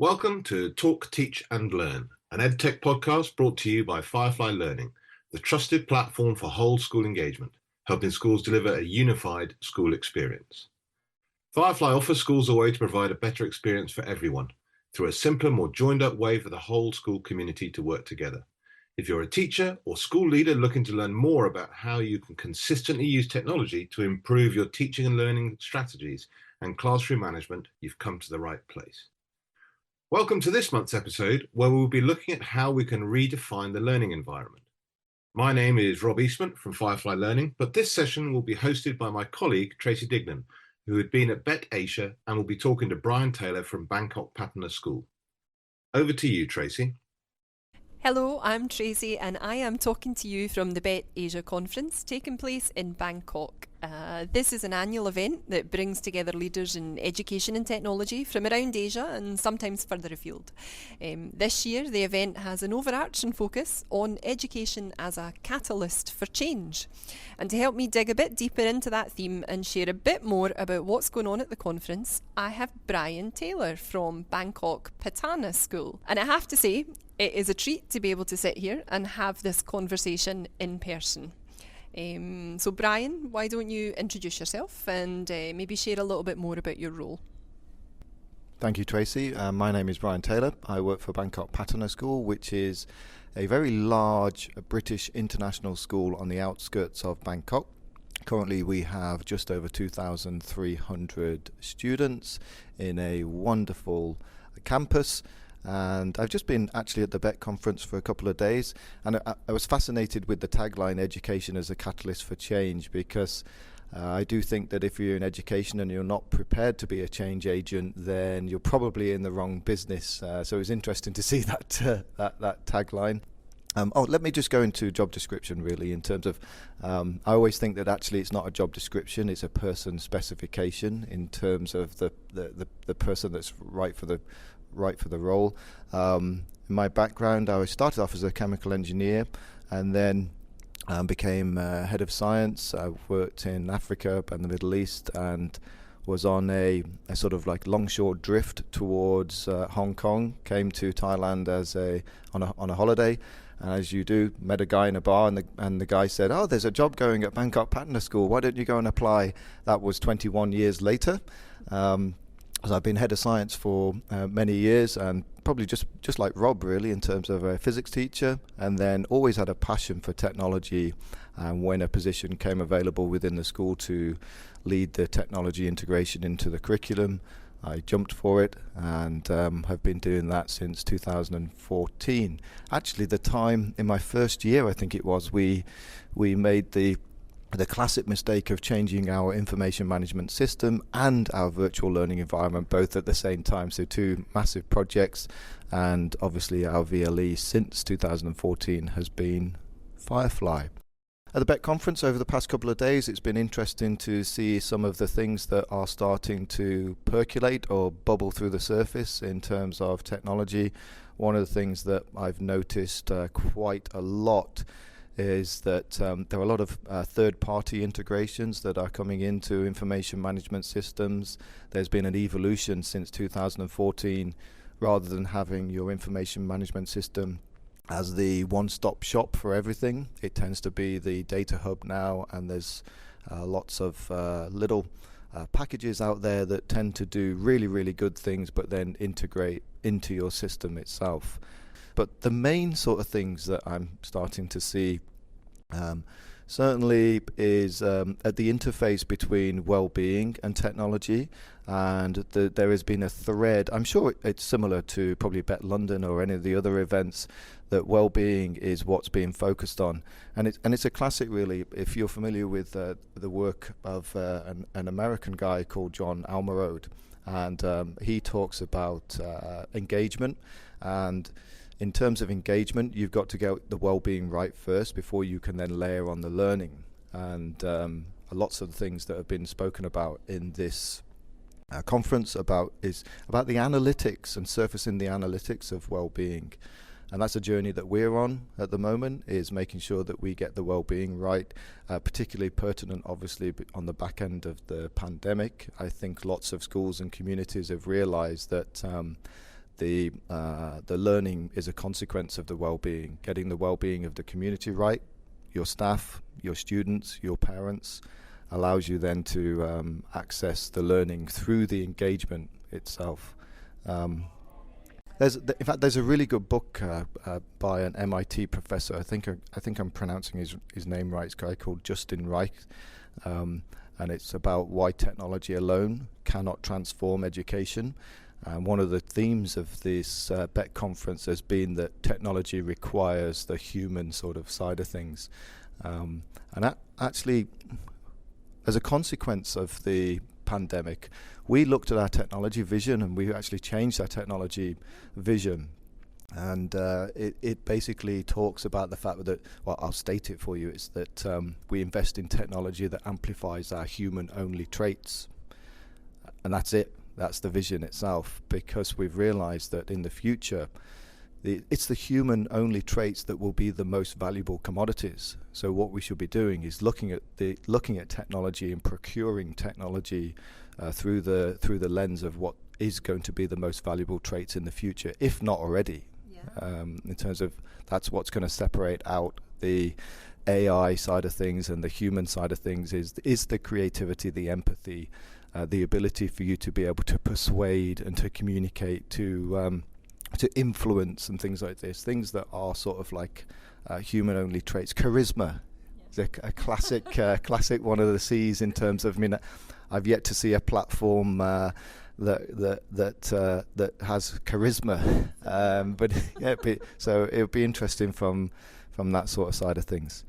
Welcome to Talk, Teach and Learn, an Edtech podcast brought to you by Firefly Learning, the trusted platform for whole school engagement, helping schools deliver a unified school experience. Firefly offers schools a way to provide a better experience for everyone through a simpler, more joined-up way for the whole school community to work together. If you're a teacher or school leader looking to learn more about how you can consistently use technology to improve your teaching and learning strategies and classroom management, you've come to the right place. Welcome to this month's episode, where we will be looking at how we can redefine the learning environment. My name is Rob Eastman from Firefly Learning, but this session will be hosted by my colleague, Tracy Dignan, who had been at BETT Asia and will be talking to Brian Taylor from Bangkok Patana School. Over to you, Tracy. Hello, I'm Tracy and I am talking to you from the BETT Asia conference taking place in Bangkok. This is an annual event that brings together leaders in education and technology from around Asia and sometimes further afield. This year the event has an overarching focus on education as a catalyst for change. And to help me dig a bit deeper into that theme and share a bit more about what's going on at the conference, I have Brian Taylor from Bangkok Patana School. And I have to say, it is a treat to be able to sit here and have this conversation in person. So Brian, why don't you introduce yourself and maybe share a little bit more about your role? Thank you, Tracy. My name is Brian Taylor. I work for Bangkok Patana School, which is a very large British international school on the outskirts of Bangkok. Currently we have just over 2,300 students in a wonderful campus. And I've just been actually at the BETT conference for a couple of days, and I was fascinated with the tagline, education as a catalyst for change, because I do think that if you're in education and you're not prepared to be a change agent, then you're probably in the wrong business. So it was interesting to see that tagline. Let me just go into job description really in terms of, I always think that actually it's not a job description, it's a person specification in terms of the person that's right for the role. In my background, I started off as a chemical engineer and then became head of science. I worked in Africa and the Middle East and was on a sort of like longshore drift towards Hong Kong. Came to Thailand on a holiday, and as you do, met a guy in a bar, and the guy said, "Oh, there's a job going at Bangkok Patana School. Why don't you go and apply?" That was 21 years later. I've been head of science for many years, and probably just like Rob really in terms of a physics teacher, and then always had a passion for technology. And when a position came available within the school to lead the technology integration into the curriculum, I jumped for it and have been doing that since 2014. Actually, the time in my first year, I think it was, we made the classic mistake of changing our information management system and our virtual learning environment both at the same time. So two massive projects, and obviously our VLE since 2014 has been Firefly. At the BETT conference over the past couple of days, it's been interesting to see some of the things that are starting to percolate or bubble through the surface in terms of technology. One of the things that I've noticed quite a lot is that there are a lot of third-party integrations that are coming into information management systems. There's been an evolution since 2014. Rather than having your information management system as the one-stop shop for everything, it tends to be the data hub now, and there's lots of little packages out there that tend to do really, really good things but then integrate into your system itself. But the main sort of things that I'm starting to see certainly is at the interface between well-being and technology, and there has been a thread. I'm sure it's similar to probably BETT London or any of the other events, that well-being is what's being focused on, and it's a classic really. If you're familiar with the work of an American guy called John Almarode, and he talks about engagement, and in terms of engagement, you've got to get the well-being right first before you can then layer on the learning. And lots of the things that have been spoken about in this conference is about the analytics and surfacing the analytics of well-being. And that's a journey that we're on at the moment, is making sure that we get the well-being right, particularly pertinent, obviously, on the back end of the pandemic. I think lots of schools and communities have realized that the learning is a consequence of the well-being. Getting the well-being of the community right, your staff, your students, your parents, allows you then to access the learning through the engagement itself. In fact, there's a really good book by an MIT professor. I think I'm pronouncing his name right. It's a guy called Justin Reich, and it's about why technology alone cannot transform education. And one of the themes of this BETT conference has been that technology requires the human sort of side of things, and actually, as a consequence of the pandemic, we looked at our technology vision and we actually changed our technology vision. And it basically talks about the fact that, well, I'll state it for you, it's that we invest in technology that amplifies our human-only traits. And that's it. That's the vision itself, because we've realized that in the future, it's the human-only traits that will be the most valuable commodities. So what we should be doing is looking at technology and procuring technology through the lens of what is going to be the most valuable traits in the future, if not already. In terms of that's what's going to separate out the AI side of things and the human side of things is the creativity, the empathy, the ability for you to be able to persuade and to communicate, to influence and things like this, things that are sort of like human-only traits. Charisma is a classic classic one of the C's in terms of, I mean, I've yet to see a platform that has charisma, but yeah, so it would be interesting from that sort of side of things.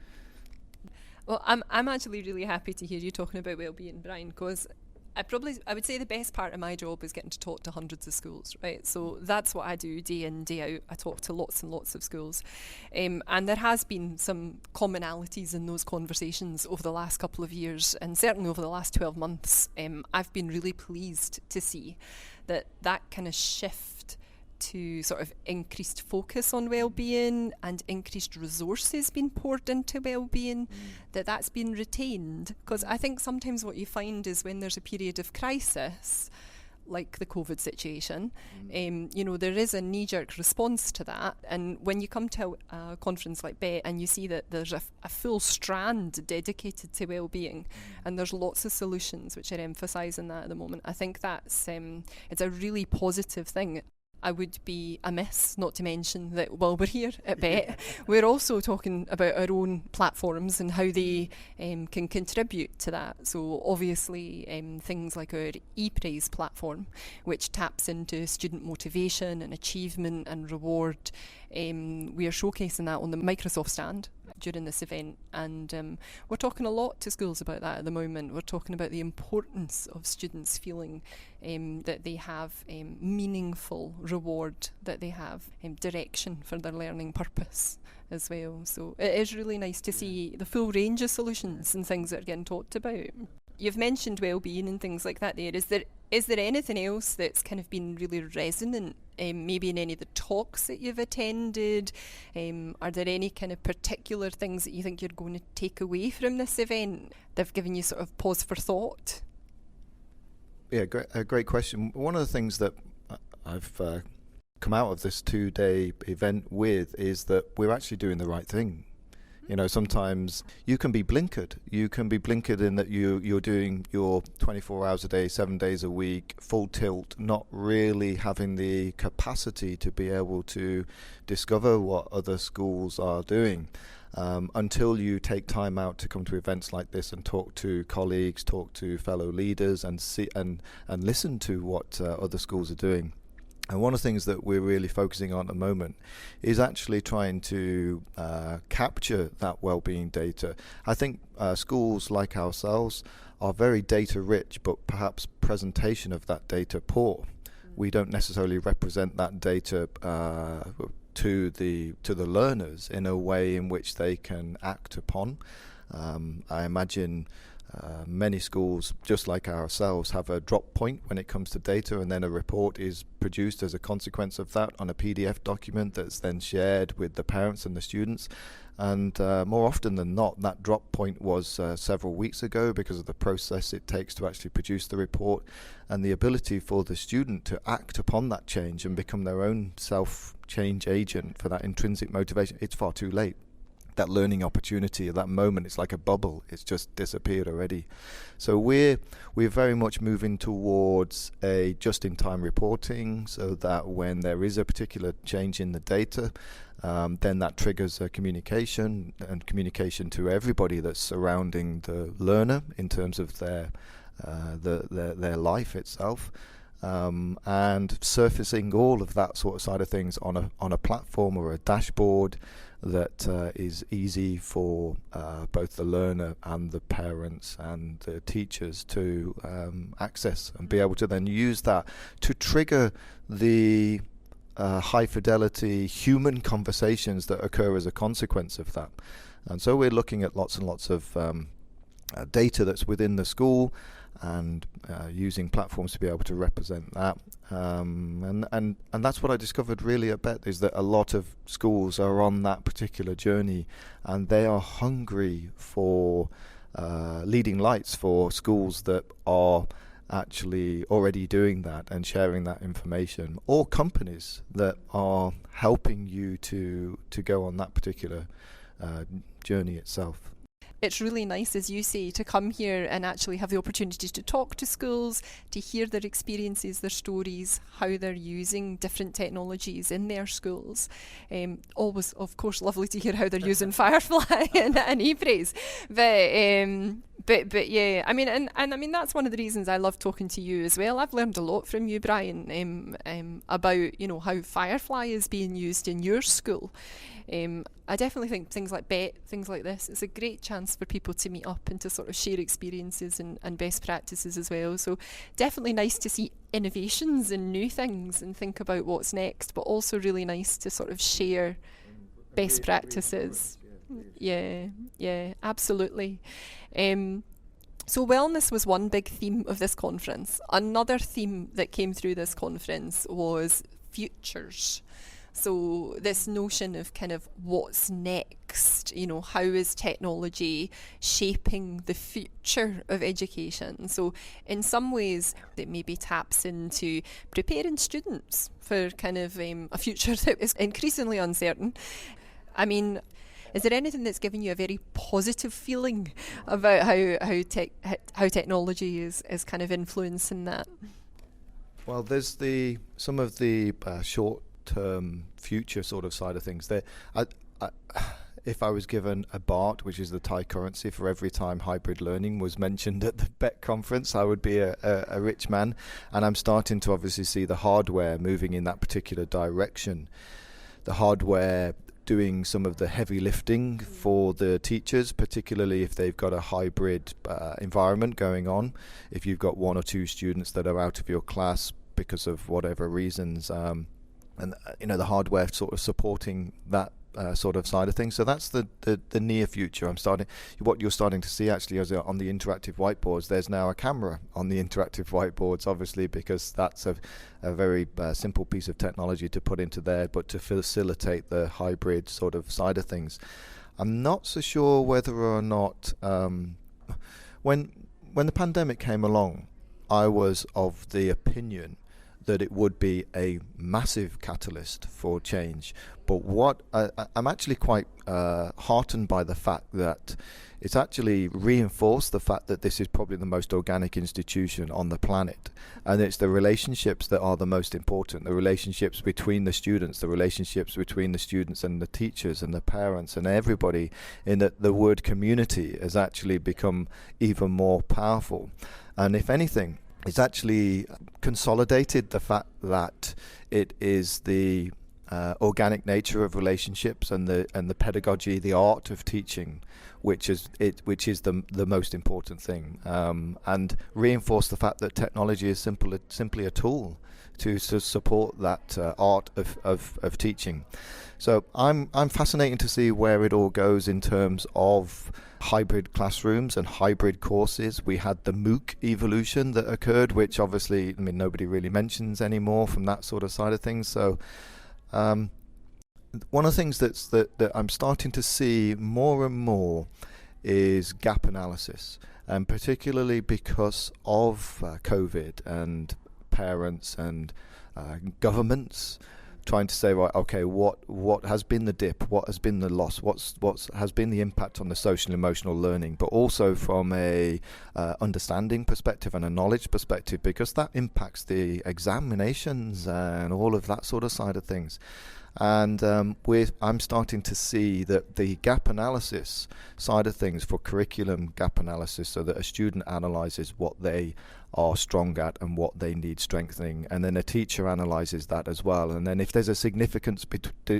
Well, I'm actually really happy to hear you talking about wellbeing, Brian, because I would say the best part of my job is getting to talk to hundreds of schools, right? So that's what I do day in, day out. I talk to lots and lots of schools. And there has been some commonalities in those conversations over the last couple of years, and certainly over the last 12 months. I've been really pleased to see that kind of shift to sort of increased focus on well-being and increased resources being poured into well-being, that's been retained. Because I think sometimes what you find is when there's a period of crisis, like the COVID situation, there is a knee-jerk response to that. And when you come to a conference like BETT and you see that there's a full strand dedicated to well-being, and there's lots of solutions which are emphasising that at the moment, I think that's it's a really positive thing. I would be amiss not to mention that while we're here at BETT, we're also talking about our own platforms and how they can contribute to that. So obviously things like our ePraise platform, which taps into student motivation and achievement and reward. We are showcasing that on the Microsoft stand during this event, and we're talking a lot to schools about that at the moment. We're talking about the importance of students feeling that they have meaningful reward, that they have direction for their learning purpose as well. So it is really nice to see the full range of solutions and things that are getting talked about. You've mentioned well-being and things like that there. Is there anything else that's kind of been really resonant, maybe in any of the talks that you've attended? Are there any kind of particular things that you think you're going to take away from this event that have given you sort of pause for thought? Yeah, great question. One of the things that I've come out of this 2-day event with is that we're actually doing the right thing. You know, sometimes you can be blinkered. You can be blinkered in that you're doing your 24 hours a day, 7 days a week, full tilt, not really having the capacity to be able to discover what other schools are doing. Until you take time out to come to events like this and talk to colleagues, talk to fellow leaders, and see and listen to what other schools are doing. And one of the things that we're really focusing on at the moment is actually trying to capture that well-being data. I think schools like ourselves are very data rich, but perhaps presentation of that data poor. We don't necessarily represent that data to the learners in a way in which they can act upon. I imagine many schools, just like ourselves, have a drop point when it comes to data, and then a report is produced as a consequence of that on a PDF document that's then shared with the parents and the students. And more often than not, that drop point was several weeks ago because of the process it takes to actually produce the report, and the ability for the student to act upon that change and become their own self-change agent for that intrinsic motivation. It's far too late. That learning opportunity at that moment, it's like a bubble. It's just disappeared already. So we're very much moving towards a just-in-time reporting, so that when there is a particular change in the data, then that triggers a communication to everybody that's surrounding the learner in terms of their life itself. And surfacing all of that sort of side of things on a platform or a dashboard that is easy for both the learner and the parents and the teachers to access, and be able to then use that to trigger the high fidelity human conversations that occur as a consequence of that. And so we're looking at lots and lots of data that's within the school, and using platforms to be able to represent that. And that's what I discovered really at BETT, is that a lot of schools are on that particular journey, and they are hungry for leading lights for schools that are actually already doing that and sharing that information, or companies that are helping you to go on that particular journey itself. It's really nice, as you say, to come here and actually have the opportunity to talk to schools, to hear their experiences, their stories, how they're using different technologies in their schools. Always, of course, lovely to hear how they're using Firefly and ePraise. But yeah, I mean, and I mean, that's one of the reasons I love talking to you as well. I've learned a lot from you, Brian, about, you know, how Firefly is being used in your school. I definitely think things like BETT, things like this, it's a great chance for people to meet up and to sort of share experiences and best practices as well. So definitely nice to see innovations and new things and think about what's next, but also really nice to sort of share best practices. Yeah, absolutely. So wellness was one big theme of this conference. Another theme that came through this conference was futures. So this notion of kind of what's next, you know, how is technology shaping the future of education? So in some ways it maybe taps into preparing students for kind of a future that is increasingly uncertain. I mean, is there anything that's given you a very positive feeling about how technology is kind of influencing that? Well, there's some of the short-term future sort of side of things. If I was given a baht, which is the Thai currency, for every time hybrid learning was mentioned at the BETT conference, I would be a rich man. And I'm starting to obviously see the hardware moving in that particular direction. The hardware doing some of the heavy lifting for the teachers, particularly if they've got a hybrid environment going on. If you've got one or two students that are out of your class because of whatever reasons, and you know, the hardware sort of supporting that sort of side of things. So that's the near future. What you're starting to see actually is on the interactive whiteboards, there's now a camera on the interactive whiteboards, obviously, because that's a very simple piece of technology to put into there, but to facilitate the hybrid sort of side of things. I'm not so sure whether or not when the pandemic came along, I was of the opinion that it would be a massive catalyst for change. But what I'm actually quite heartened by the fact that it's actually reinforced the fact that this is probably the most organic institution on the planet, and it's the relationships that are the most important, the relationships between the students, the relationships between the students and the teachers and the parents and everybody, in that the word community has actually become even more powerful. And if anything, it's actually consolidated the fact that it is the organic nature of relationships and the pedagogy, the art of teaching, which is the most important thing, and reinforce the fact that technology is simply a tool to support that art of teaching. So I'm fascinated to see where it all goes in terms of hybrid classrooms and hybrid courses. We had the MOOC evolution that occurred, which obviously, nobody really mentions anymore from that sort of side of things. So one of the things that I'm starting to see more and more is gap analysis, and particularly because of COVID and parents and governments trying to say, right, okay, what has been the dip, what has been the loss, what has been the impact on the social and emotional learning, but also from a understanding perspective and a knowledge perspective, because that impacts the examinations and all of that sort of side of things. And I'm starting to see that the gap analysis side of things for curriculum gap analysis, so that a student analyzes what they are strong at and what they need strengthening, and then a teacher analyzes that as well. And then if there's a significant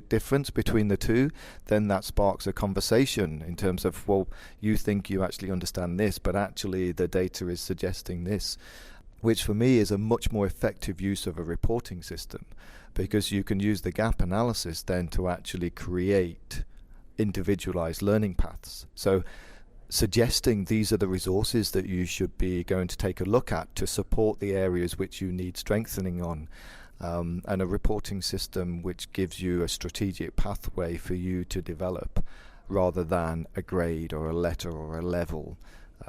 difference between the two, then that sparks a conversation in terms of, well, you think you actually understand this, but actually the data is suggesting this, which for me is a much more effective use of a reporting system, because you can use the gap analysis then to actually create individualized learning paths. So suggesting these are the resources that you should be going to take a look at to support the areas which you need strengthening on, and a reporting system which gives you a strategic pathway for you to develop rather than a grade or a letter or a level,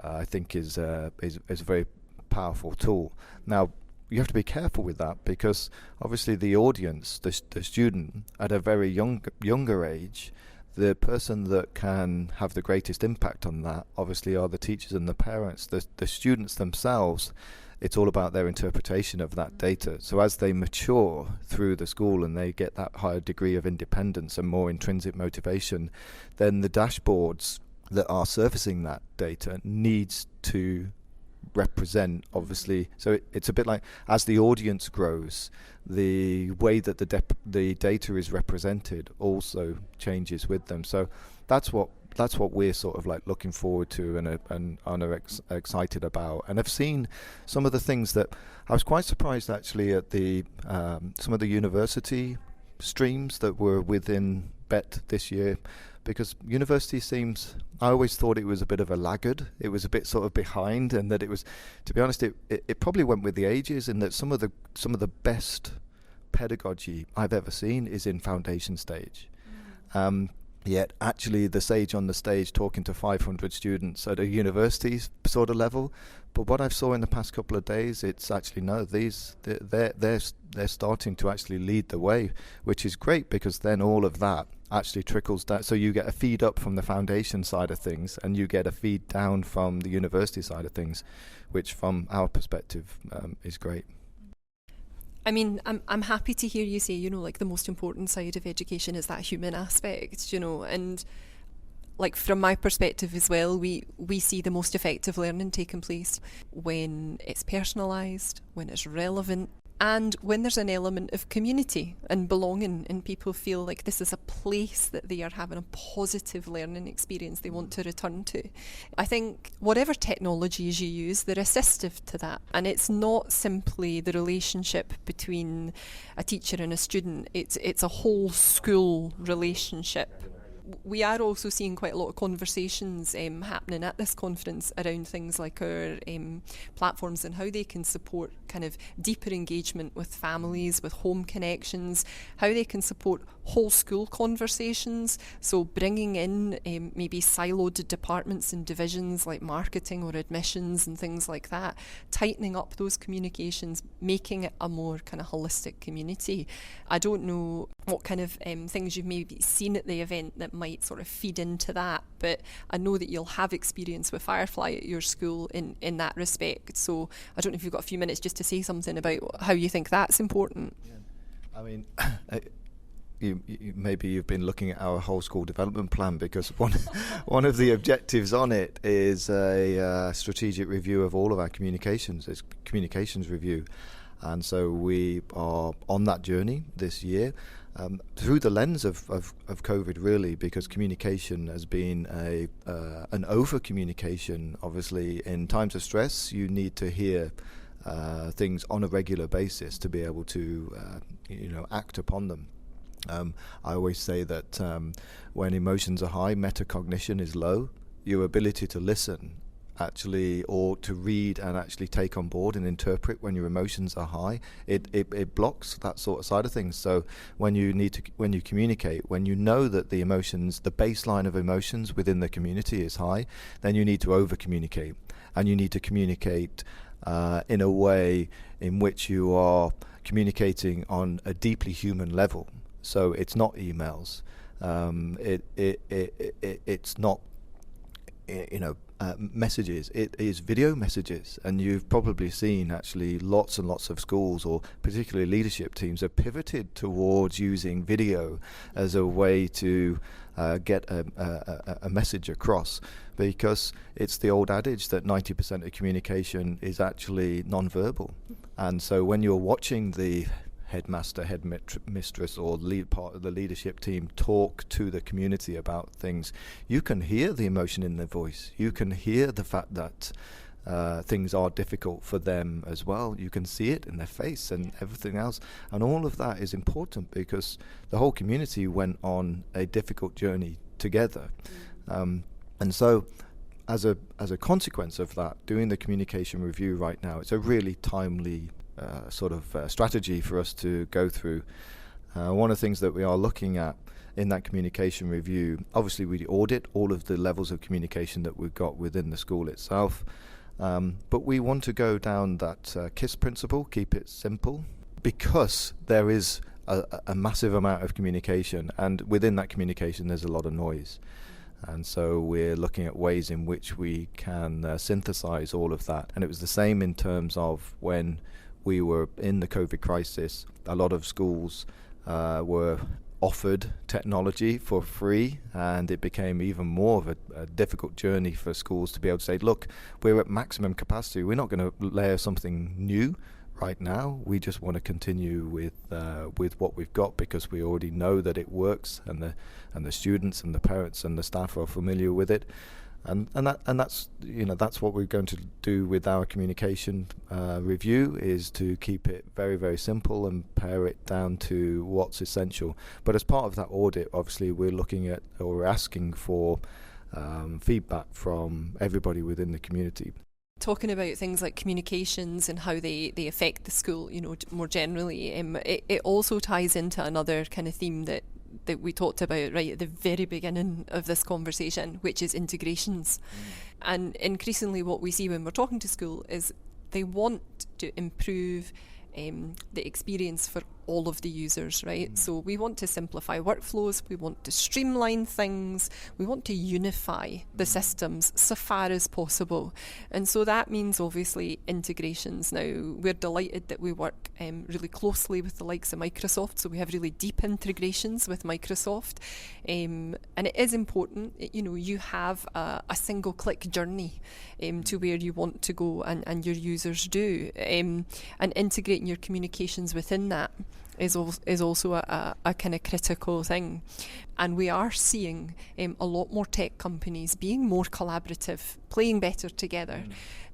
I think is a very powerful tool. Now, you have to be careful with that, because obviously the audience, the student at a very younger age, the person that can have the greatest impact on that obviously are the teachers and the parents. The students themselves, it's all about their interpretation of that data. So as they mature through the school and they get that higher degree of independence and more intrinsic motivation, then the dashboards that are surfacing that data needs to represent, obviously. So it's a bit like, as the audience grows, the way that the data is represented also changes with them. So that's what we're sort of like looking forward to and are excited about. And I've seen some of the things that I was quite surprised actually at the some of the university streams that were within BETT this year, because university seems, I always thought it was a bit of a laggard. It was a bit sort of behind, and that it was, to be honest, it probably went with the ages, in that some of the best pedagogy I've ever seen is in foundation stage. Yet actually the sage on the stage talking to 500 students at a university sort of level. But what I've saw in the past couple of days, it's actually they're starting to actually lead the way, which is great, because then all of that actually trickles down. So you get a feed up from the foundation side of things, and you get a feed down from the university side of things, which from our perspective is great. I mean, I'm happy to hear you say, like the most important side of education is that human aspect, and like from my perspective as well, we see the most effective learning taking place when it's personalised, when it's relevant, and when there's an element of community and belonging, and people feel like this is a place that they are having a positive learning experience they want to return to. I think whatever technologies you use, they're assistive to that, and it's not simply the relationship between a teacher and a student, it's a whole school relationship. We are also seeing quite a lot of conversations happening at this conference around things like our platforms and how they can support kind of deeper engagement with families, with home connections, how they can support whole school conversations. So bringing in maybe siloed departments and divisions like marketing or admissions and things like that, tightening up those communications, making it a more kind of holistic community. I don't know what kind of things you've maybe seen at the event that might sort of feed into that, but I know that you'll have experience with Firefly at your school in that respect. So I don't know if you've got a few minutes just to say something about how you think that's important. Yeah. I mean, maybe you've been looking at our whole school development plan, because one of the objectives on it is a strategic review of all of our communications. It's communications review, and so we are on that journey this year. Through the lens of COVID, really, because communication has been an over-communication. Obviously, in times of stress, you need to hear things on a regular basis to be able to act upon them. I always say that when emotions are high, metacognition is low. Your ability to listen actually, or to read and actually take on board and interpret when your emotions are high, it blocks that sort of side of things. So when you communicate, when you know that the emotions, the baseline of emotions within the community is high, then you need to over communicate, and you need to communicate in a way in which you are communicating on a deeply human level. So it's not emails, it's not messages, it is video messages. And you've probably seen actually lots and lots of schools, or particularly leadership teams, have pivoted towards using video as a way to get a message across, because it's the old adage that 90% of communication is actually non-verbal. And so when you're watching the headmaster, headmistress, or lead part of the leadership team talk to the community about things, you can hear the emotion in their voice. You can hear the fact that things are difficult for them as well. You can see it in their face and everything else. And all of that is important because the whole community went on a difficult journey together. And so as a consequence of that, doing the communication review right now, it's a really timely strategy for us to go through. One of the things that we are looking at in that communication review, obviously we audit all of the levels of communication that we've got within the school itself, but we want to go down that KISS principle, keep it simple, because there is a massive amount of communication, and within that communication there's a lot of noise. And so we're looking at ways in which we can synthesize all of that. And it was the same in terms of when we were in the COVID crisis. A lot of schools were offered technology for free, and it became even more of a difficult journey for schools to be able to say, look, we're at maximum capacity. We're not going to layer something new right now. We just want to continue with what we've got, because we already know that it works, and the students and the parents and the staff are familiar with it. And that's what we're going to do with our communication review, is to keep it very, very simple and pare it down to what's essential. But as part of that audit, obviously we're looking at, or we're asking for feedback from everybody within the community. Talking about things like communications and how they affect the school, more generally, it also ties into another kind of theme that we talked about right at the very beginning of this conversation, which is integrations. And increasingly what we see when we're talking to school is they want to improve the experience for all of the users, right? So we want to simplify workflows, we want to streamline things, we want to unify the systems so far as possible. And so that means obviously integrations. Now, we're delighted that we work really closely with the likes of Microsoft, so we have really deep integrations with Microsoft. And it is important, you have a single click journey to where you want to go, and your users do. And integrating your communications within that is also a kind of critical thing. And we are seeing a lot more tech companies being more collaborative, playing better together,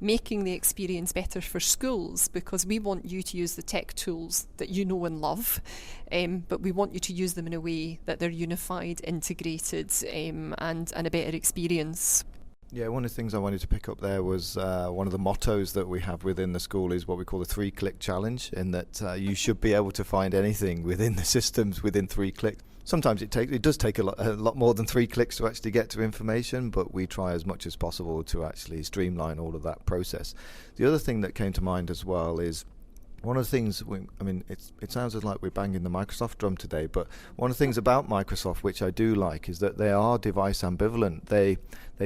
making the experience better for schools, because we want you to use the tech tools that you know and love, but we want you to use them in a way that they're unified, integrated, and a better experience. Yeah, one of the things I wanted to pick up there was one of the mottos that we have within the school is what we call the 3-click challenge, in that you should be able to find anything within the systems within 3 clicks. Sometimes it does take a lot more than 3 clicks to actually get to information, but we try as much as possible to actually streamline all of that process. The other thing that came to mind as well is one of the things, it sounds like we're banging the Microsoft drum today, but one of the things about Microsoft, which I do like, is that they are device ambivalent. They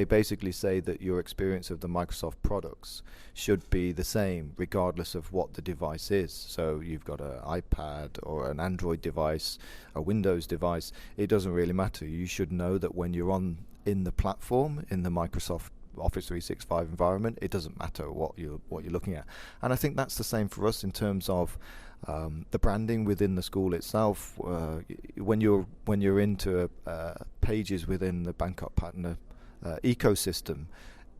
basically say that your experience of the Microsoft products should be the same regardless of what the device is. So you've got an iPad or an Android device, a Windows device, it doesn't really matter. You should know that when you're in the platform, in the Microsoft Office 365 environment, it doesn't matter what you're looking at. And I think that's the same for us in terms of the branding within the school itself. When you're into pages within the Bangkok Patana ecosystem,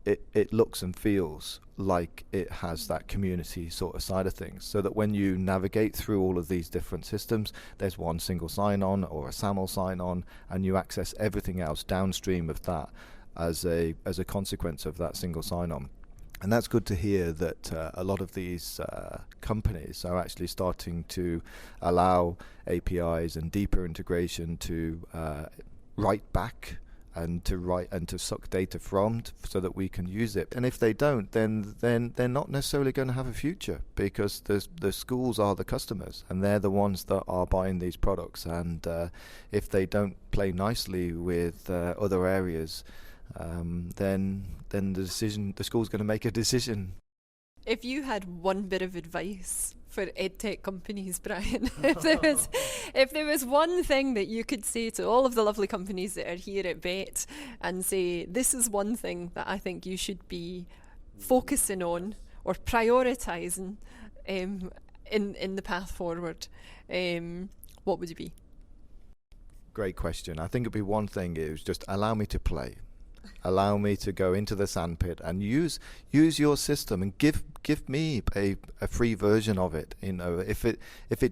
it looks and feels like it has that community sort of side of things, so that when you navigate through all of these different systems, there's one single sign-on or a SAML sign-on, and you access everything else downstream of that as a consequence of that single sign-on. And that's good to hear that a lot of these companies are actually starting to allow APIs and deeper integration to write back and to suck data from, so that we can use it. And if they don't, then they're not necessarily going to have a future, because the schools are the customers and they're the ones that are buying these products. And if they don't play nicely with other areas, then the school's going to make a decision. If you had one bit of advice for edtech companies, Brian, if there was one thing that you could say to all of the lovely companies that are here at BETT and say, this is one thing that I think you should be focusing on or prioritising in the path forward, what would it be? Great question. I think it'd be one thing is just allow me to play. Allow me to go into the sandpit and use your system, and give me a free version of it. You know, if it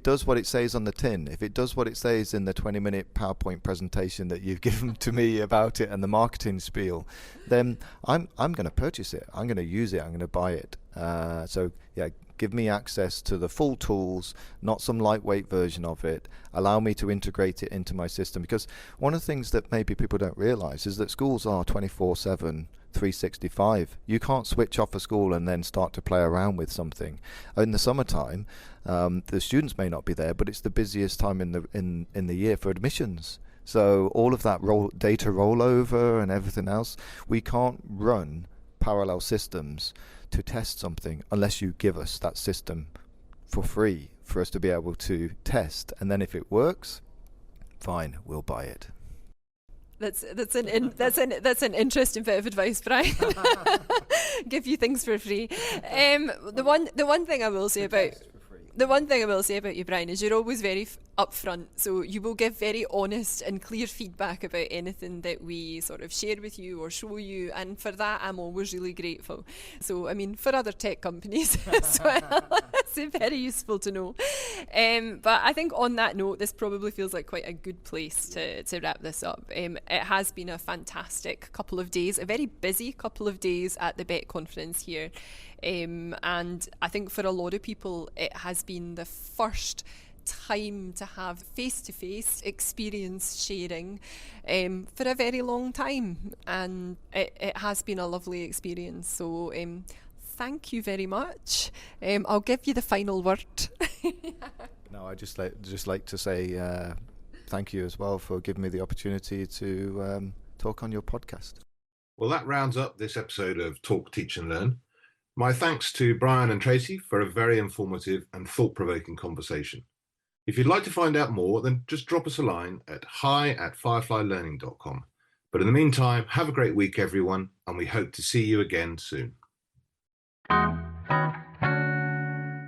does what it says on the tin, if it does what it says in the 20-minute PowerPoint presentation that you've given to me about it and the marketing spiel, then I'm going to purchase it. I'm going to use it. I'm going to buy it. So yeah, give me access to the full tools, not some lightweight version of it. Allow me to integrate it into my system, because one of the things that maybe people don't realize is that schools are 24/7, 365. You can't switch off a school and then start to play around with something. In the summertime, the students may not be there, but it's the busiest time in the year for admissions. So all of that data rollover and everything else, we can't run parallel systems to test something unless you give us that system for free for us to be able to test. And then if it works, fine, we'll buy it. That's an interesting bit of advice, Brian. Give you things for free. The one thing I will say about you, Brian, is you're always very upfront. So you will give very honest and clear feedback about anything that we sort of share with you or show you, and for that I'm always really grateful. So I mean, for other tech companies as well, it's very useful to know. But I think on that note, this probably feels like quite a good place to wrap this up. It has been a fantastic couple of days, a very busy couple of days at the BETT conference here. And I think for a lot of people, it has been the first time to have face-to-face experience sharing for a very long time, and it has been a lovely experience. So thank you very much. I'll give you the final word. No, I just like to say thank you as well for giving me the opportunity to talk on your podcast. Well, that rounds up this episode of Talk, Teach and Learn. My thanks to Brian and Tracy for a very informative and thought-provoking conversation. If you'd like to find out more, then just drop us a line at hi@fireflylearning.com. But in the meantime, have a great week, everyone, and we hope to see you again soon.